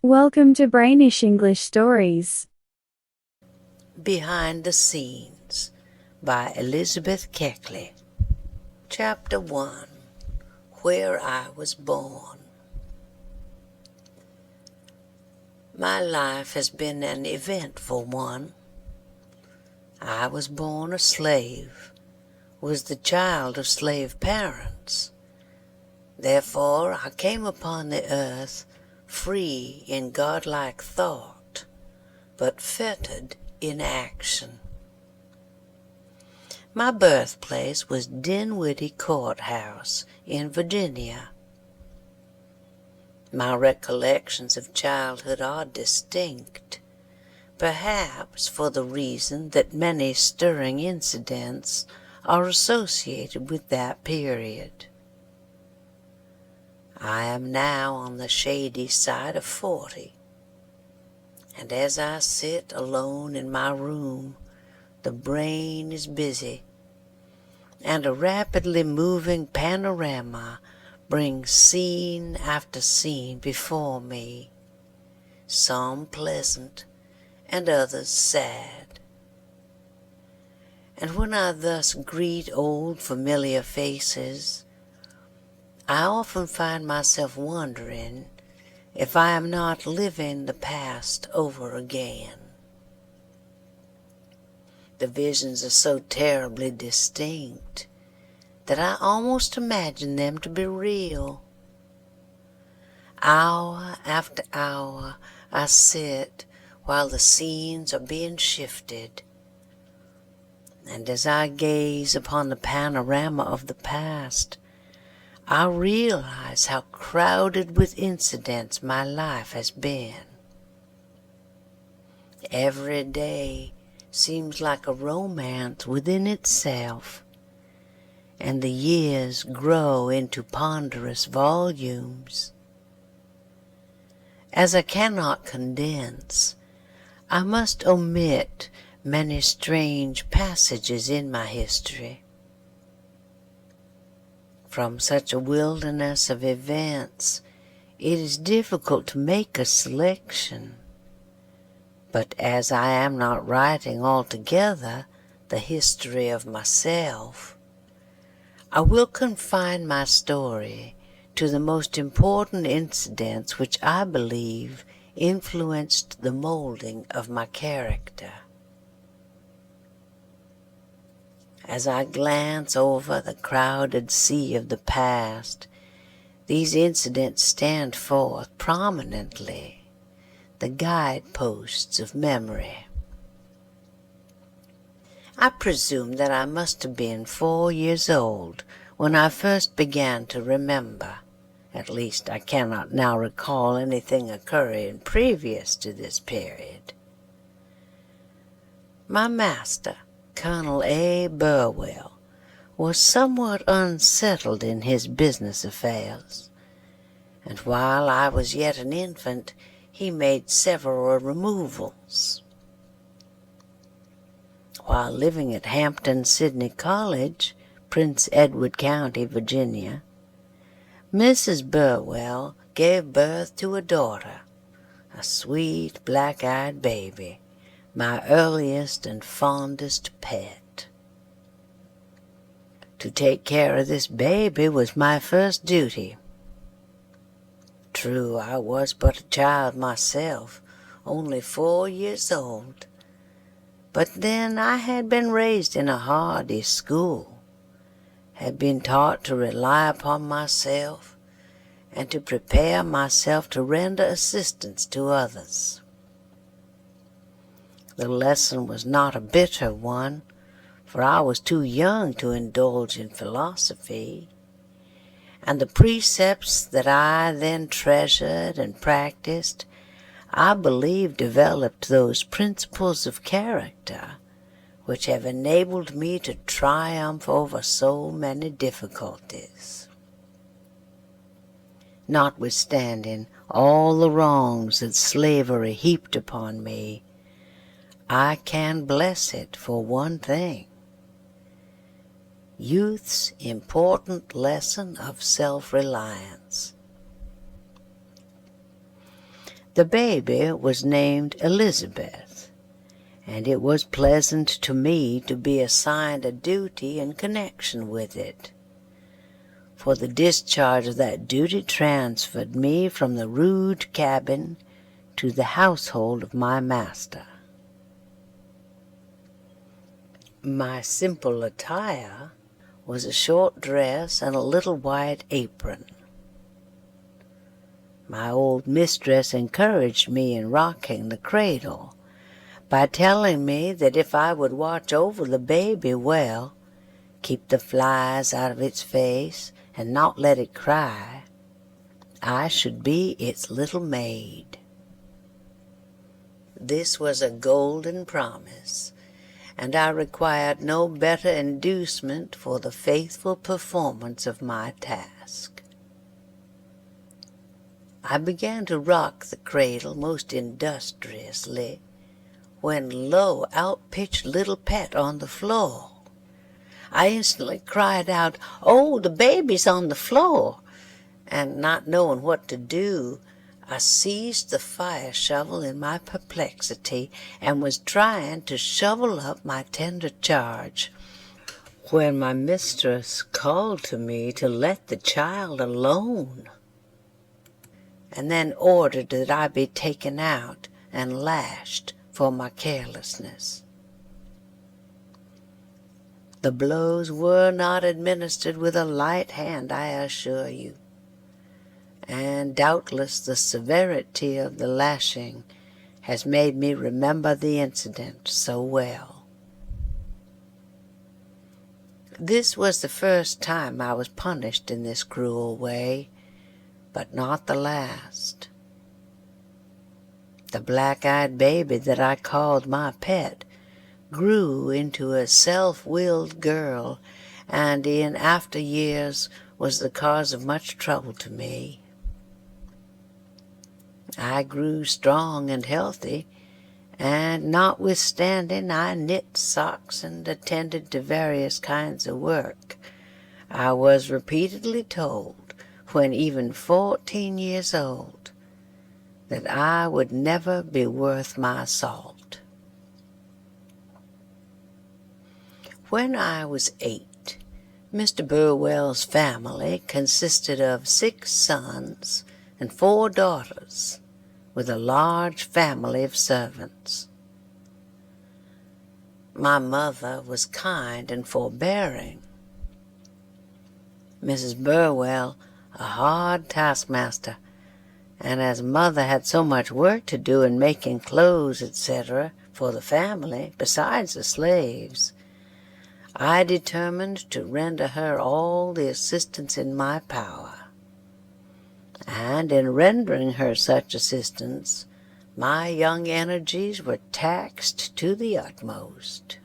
Welcome to Brainish English Stories. Behind the Scenes by Elizabeth Keckley. Chapter 1. Where I Was Born. My life has been an eventful one. I was born a slave, was the child of slave parents. Therefore I came upon the earth free in godlike thought, but fettered in action. My birthplace was Dinwiddie Courthouse in Virginia. My recollections of childhood are distinct, perhaps for the reason that many stirring incidents are associated with that period. I am now on the shady side of 40, and as I sit alone in my room, the brain is busy, and a rapidly moving panorama brings scene after scene before me, some pleasant and others sad. And when I thus greet old familiar faces, I often find myself wondering if I am not living the past over again. The visions are so terribly distinct that I almost imagine them to be real. Hour after hour I sit while the scenes are being shifted, and as I gaze upon the panorama of the past, I realize how crowded with incidents my life has been. Every day seems like a romance within itself, and the years grow into ponderous volumes. As I cannot condense, I must omit many strange passages in my history. From such a wilderness of events, it is difficult to make a selection. But as I am not writing altogether the history of myself, I will confine my story to the most important incidents which I believe influenced the molding of my character. As I glance over the crowded sea of the past, these incidents stand forth prominently, the guideposts of memory. I presume that I must have been 4 years old when I first began to remember. At least I cannot now recall anything occurring previous to this period. My master, Colonel A. Burwell, was somewhat unsettled in his business affairs, and while I was yet an infant, he made several removals. While living at Hampton-Sydney College, Prince Edward County, Virginia, Mrs. Burwell gave birth to a daughter, a sweet black-eyed baby, my earliest and fondest pet. To take care of this baby was my first duty. True, I was but a child myself, only 4 years old, but then I had been raised in a hardy school, had been taught to rely upon myself, and to prepare myself to render assistance to others. The lesson was not a bitter one, for I was too young to indulge in philosophy, and the precepts that I then treasured and practiced, I believe developed those principles of character which have enabled me to triumph over so many difficulties. Notwithstanding all the wrongs that slavery heaped upon me, I can bless it for one thing: youth's important lesson of self-reliance. The baby was named Elizabeth, and it was pleasant to me to be assigned a duty in connection with it, for the discharge of that duty transferred me from the rude cabin to the household of my master. My simple attire was a short dress and a little white apron. My old mistress encouraged me in rocking the cradle by telling me that if I would watch over the baby well, keep the flies out of its face, and not let it cry, I should be its little maid. This was a golden promise, and I required no better inducement for the faithful performance of my task. I began to rock the cradle most industriously, when lo, out pitched little Pet on the floor. I instantly cried out, "Oh, the baby's on the floor!" and not knowing what to do, I seized the fire shovel in my perplexity and was trying to shovel up my tender charge, when my mistress called to me to let the child alone, and then ordered that I be taken out and lashed for my carelessness. The blows were not administered with a light hand, I assure you, and doubtless the severity of the lashing has made me remember the incident so well. This was the first time I was punished in this cruel way, but not the last. The black-eyed baby that I called my pet grew into a self-willed girl, and in after years was the cause of much trouble to me. I grew strong and healthy, and notwithstanding I knit socks and attended to various kinds of work, I was repeatedly told, when even 14 years old, that I would never be worth my salt. When I was 8, Mr. Burwell's family consisted of 6 sons and 4 daughters, with a large family of servants. My mother was kind and forbearing. Mrs. Burwell a hard taskmaster, and as mother had so much work to do in making clothes, etc., for the family, besides the slaves, I determined to render her all the assistance in my power, and in rendering her such assistance, my young energies were taxed to the utmost.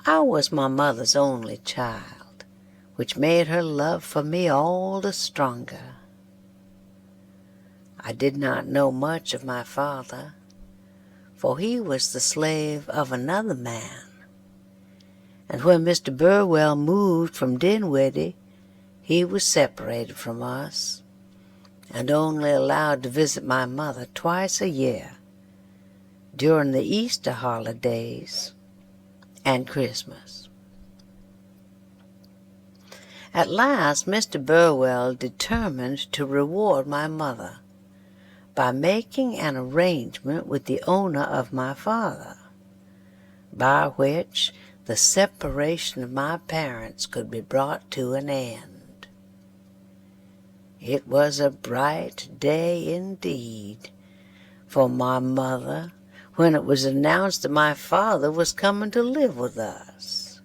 I was my mother's only child, which made her love for me all the stronger. I did not know much of my father, for he was the slave of another man, and when Mr. Burwell moved from Dinwiddie, he was separated from us, and only allowed to visit my mother twice a year, during the Easter holidays and Christmas. At last Mr. Burwell determined to reward my mother by making an arrangement with the owner of my father, by which the separation of my parents could be brought to an end. It was a bright day indeed for my mother when it was announced that my father was coming to live with us.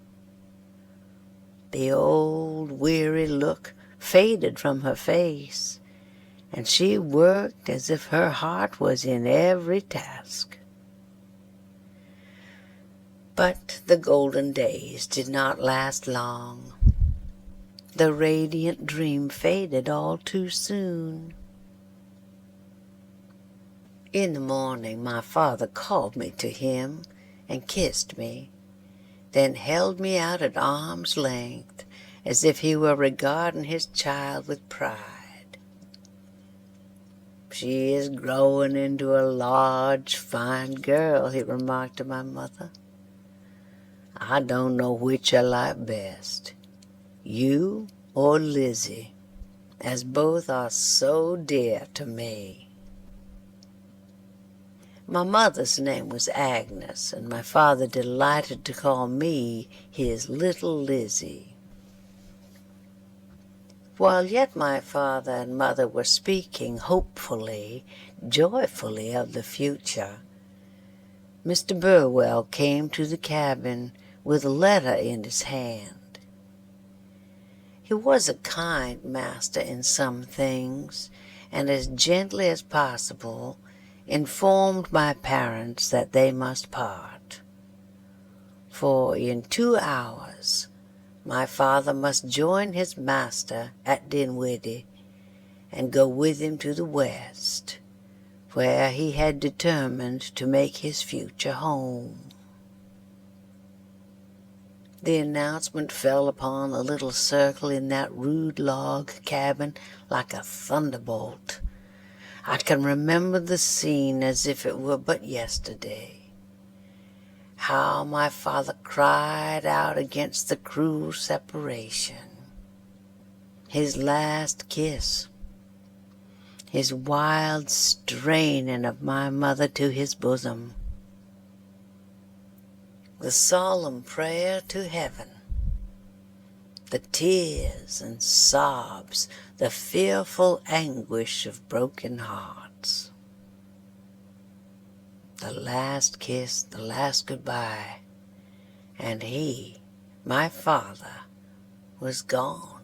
The old weary look faded from her face, and she worked as if her heart was in every task. But the golden days did not last long. The radiant dream faded all too soon. In the morning my father called me to him and kissed me, then held me out at arm's length as if he were regarding his child with pride. she is growing into a large, fine girl," he remarked to my mother. "I don't know which I like best, you or Lizzie, as both are so dear to me." My mother's name was Agnes, and my father delighted to call me his little Lizzie. While yet my father and mother were speaking hopefully, joyfully of the future, Mr. Burwell came to the cabin with a letter in his hand. He was a kind master in some things, and as gently as possible informed my parents that they must part, for in 2 hours my father must join his master at Dinwiddie and go with him to the West, where he had determined to make his future home. The announcement fell upon the little circle in that rude log cabin like a thunderbolt. I can remember the scene as if it were but yesterday. How my father cried out against the cruel separation. His last kiss. His wild straining of my mother to his bosom. The solemn prayer to heaven. The tears and sobs, the fearful anguish of broken hearts. The last kiss, the last goodbye, and he, my father, was gone.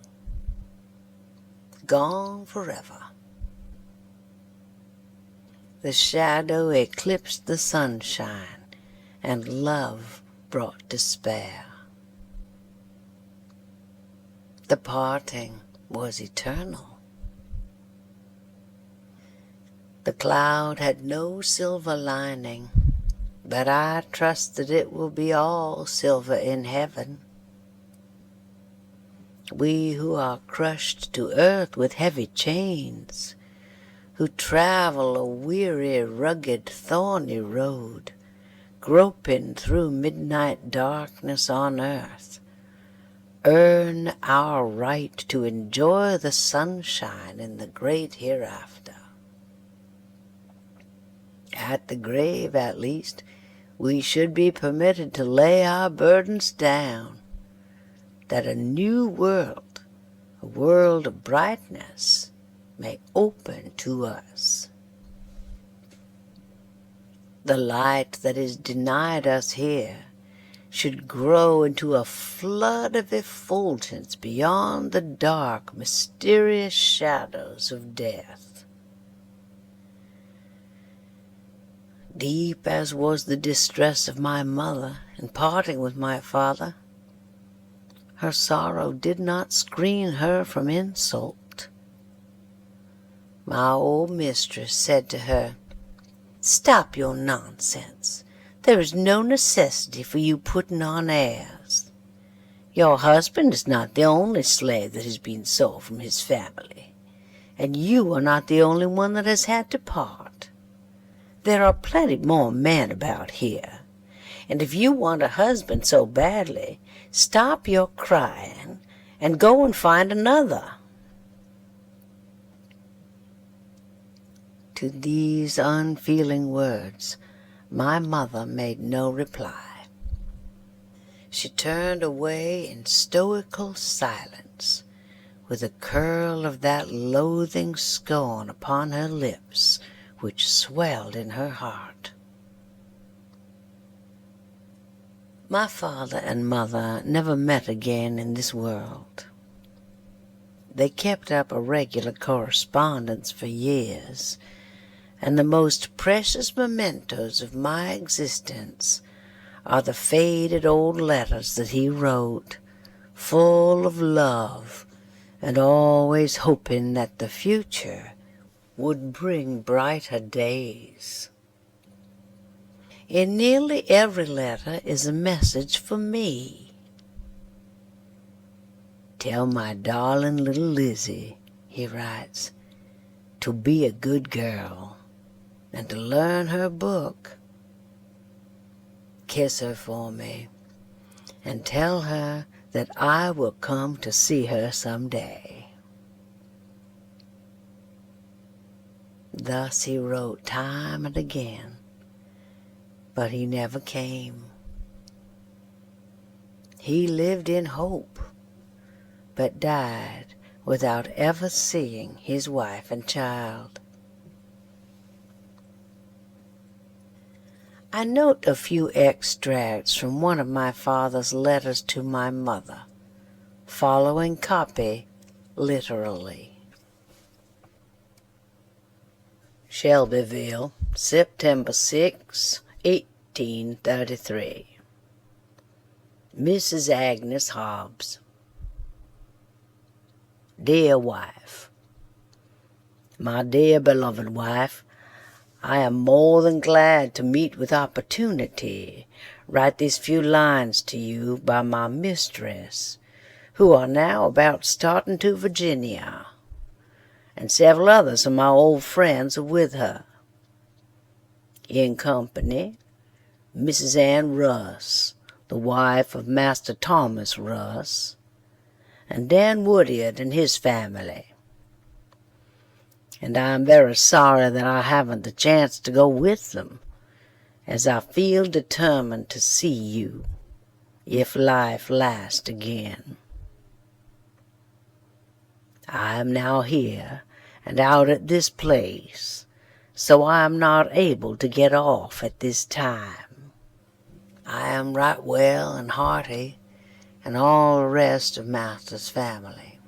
Gone forever. The shadow eclipsed the sunshine, and love brought despair. The parting was eternal. The cloud had no silver lining, but I trust that it will be all silver in heaven. We who are crushed to earth with heavy chains, who travel a weary, rugged, thorny road, groping through midnight darkness on earth, earn our right to enjoy the sunshine in the great hereafter. At the grave, at least, we should be permitted to lay our burdens down, that a new world, a world of brightness, may open to us. The light that is denied us here should grow into a flood of effulgence beyond the dark, mysterious shadows of death. Deep as was the distress of my mother in parting with my father, her sorrow did not screen her from insult. My old mistress said to her, "Stop your nonsense. There is no necessity for you putting on airs. Your husband is not the only slave that has been sold from his family, and you are not the only one that has had to part. There are plenty more men about here, and if you want a husband so badly, stop your crying and go and find another." To these unfeeling words, my mother made no reply. She turned away in stoical silence, with a curl of that loathing scorn upon her lips which swelled in her heart. My father and mother never met again in this world. They kept up a regular correspondence for years, and the most precious mementos of my existence are the faded old letters that he wrote, full of love and always hoping that the future would bring brighter days. In nearly every letter is a message for me. "Tell my darling little Lizzie," he writes, to be a good girl and to learn her book. Kiss her for me and tell her that I will come to see her some day." Thus he wrote time and again, but he never came. He lived in hope, but died without ever seeing his wife and child. I note a few extracts from one of my father's letters to my mother, following copy literally. Shelbyville, September 6, 1833. Mrs. Agnes Hobbs. Dear wife, my dear beloved wife, I am more than glad to meet with opportunity write these few lines to you by my mistress, who are now about starting to Virginia, and several others of my old friends are with her. In company, Mrs. Ann Russ, the wife of Master Thomas Russ, and Dan Woodyard and his family. And I am very sorry that I haven't the chance to go with them, as I feel determined to see you, if life lasts again. I am now here and out at this place, so I am not able to get off at this time. I am right well and hearty, and all the rest of Master's family.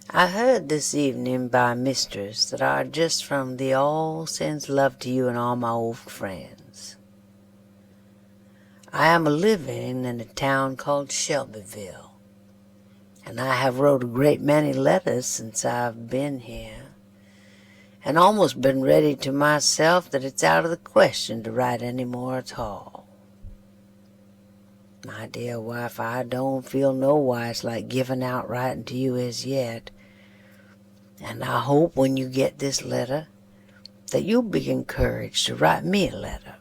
I heard this evening by mistress that I are just from the all sends love to you and all my old friends. I am a living in a town called Shelbyville, and I have wrote a great many letters since I've been here, and almost been ready to myself that it's out of the question to write any more at all. My dear wife, I don't feel no wise like giving out writing to you as yet, and I hope when you get this letter that you'll be encouraged to write me a letter.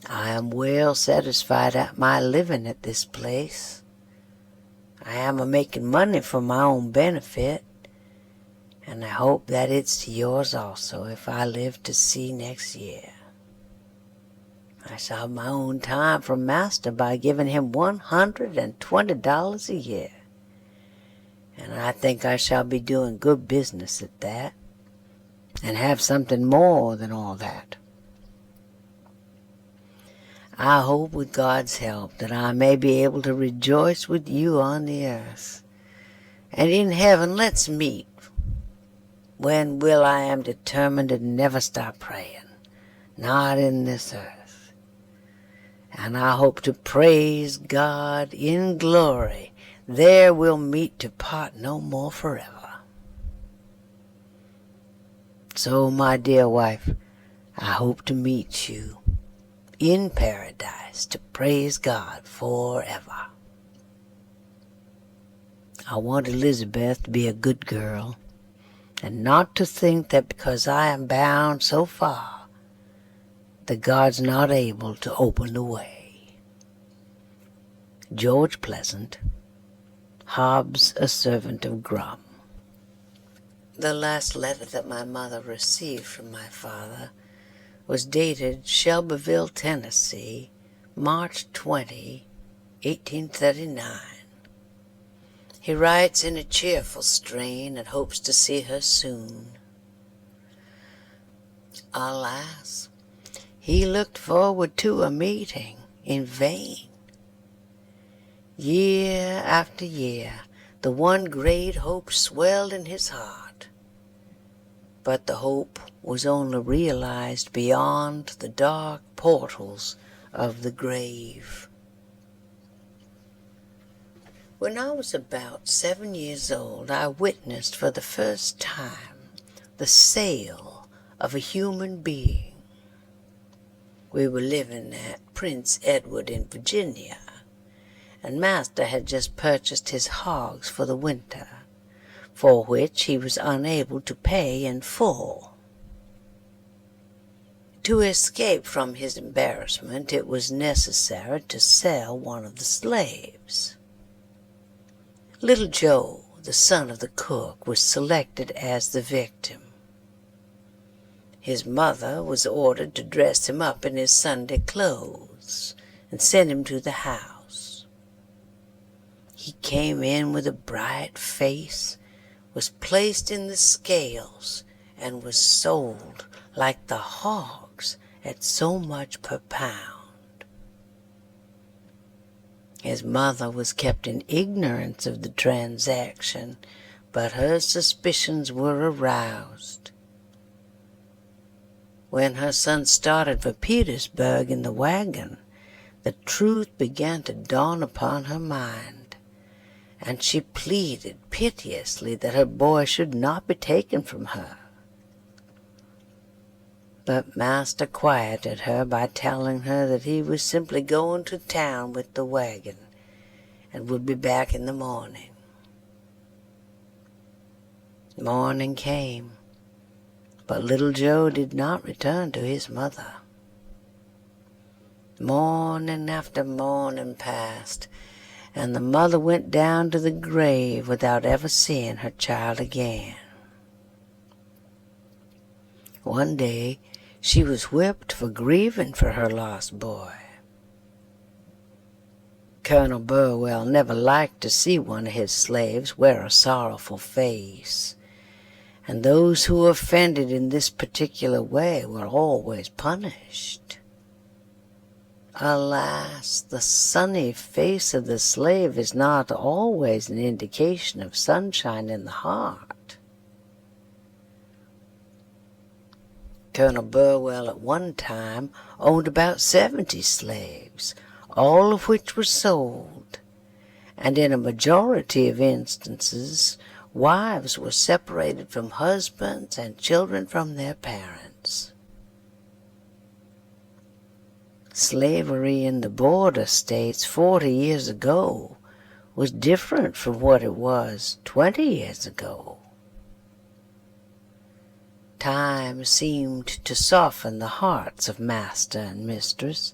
I am well satisfied at my living at this place. I am a-making money for my own benefit, and I hope that it's to yours also if I live to see next year. I shall have my own time from Master by giving him $120 a year, and I think I shall be doing good business at that, and have something more than all that. I hope with God's help that I may be able to rejoice with you on the earth, and in heaven let's meet, when will I am determined to never stop praying, not in this earth. And I hope to praise God in glory. There we'll meet to part no more forever. So, my dear wife, I hope to meet you in paradise to praise God forever. I want Elizabeth to be a good girl, and not to think that because I am bound so far, that God's not able to open the way. George Pleasant, Hobbs, a servant of Grum. The last letter that my mother received from my father was dated Shelbyville, Tennessee, March 20, 1839. He writes in a cheerful strain and hopes to see her soon. Alas, he looked forward to a meeting in vain. Year after year, the one great hope swelled in his heart, but the hope was only realized beyond the dark portals of the grave. When I was about 7 years old, I witnessed for the first time the sale of a human being. We were living at Prince Edward in Virginia, and Master had just purchased his hogs for the winter, for which he was unable to pay in full. To escape from his embarrassment, it was necessary to sell one of the slaves. Little Joe, the son of the cook, was selected as the victim. His mother was ordered to dress him up in his Sunday clothes and send him to the house. He came in with a bright face, was placed in the scales, and was sold like the hogs at so much per pound. His mother was kept in ignorance of the transaction, but her suspicions were aroused. When her son started for Petersburg in the wagon, the truth began to dawn upon her mind, and she pleaded piteously that her boy should not be taken from her. But Master quieted her by telling her that he was simply going to town with the wagon and would be back in the morning. Morning came, but little Joe did not return to his mother. Morning after morning passed, and the mother went down to the grave without ever seeing her child again. One day she was whipped for grieving for her lost boy. Colonel Burwell never liked to see one of his slaves wear a sorrowful face, and those who offended in this particular way were always punished. Alas, the sunny face of the slave is not always an indication of sunshine in the heart. Colonel Burwell at one time owned about 70 slaves, all of which were sold, and in a majority of instances wives were separated from husbands and children from their parents. Slavery in the border states 40 years ago was different from what it was 20 years ago. Time seemed to soften the hearts of master and mistress,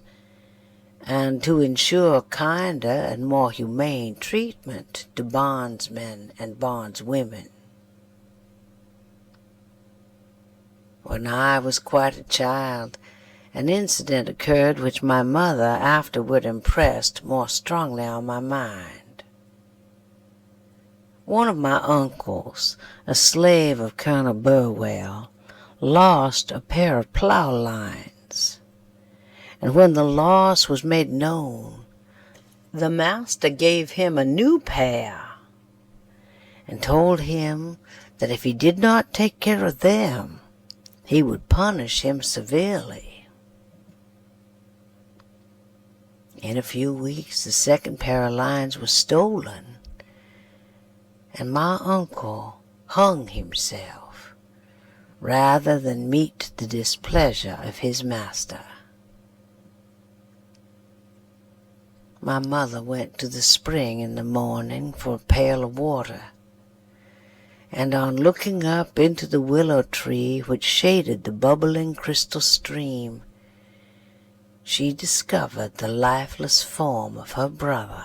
and to ensure kinder and more humane treatment to bondsmen and bondswomen. When I was quite a child, an incident occurred which my mother afterward impressed more strongly on my mind. One of my uncles, a slave of Colonel Burwell, lost a pair of plow lines, and when the loss was made known, the master gave him a new pair and told him that if he did not take care of them, he would punish him severely. In a few weeks, the second pair of lines was stolen, and my uncle hung himself rather than meet the displeasure of his master. My mother went to the spring in the morning for a pail of water, and on looking up into the willow tree which shaded the bubbling crystal stream, she discovered the lifeless form of her brother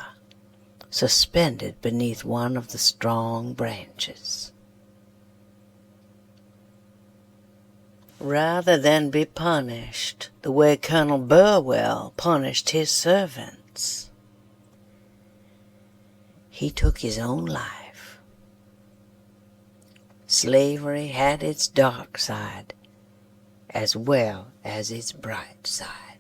suspended beneath one of the strong branches. Rather than be punished the way Colonel Burwell punished his servants, he took his own life. Slavery had its dark side as well as its bright side.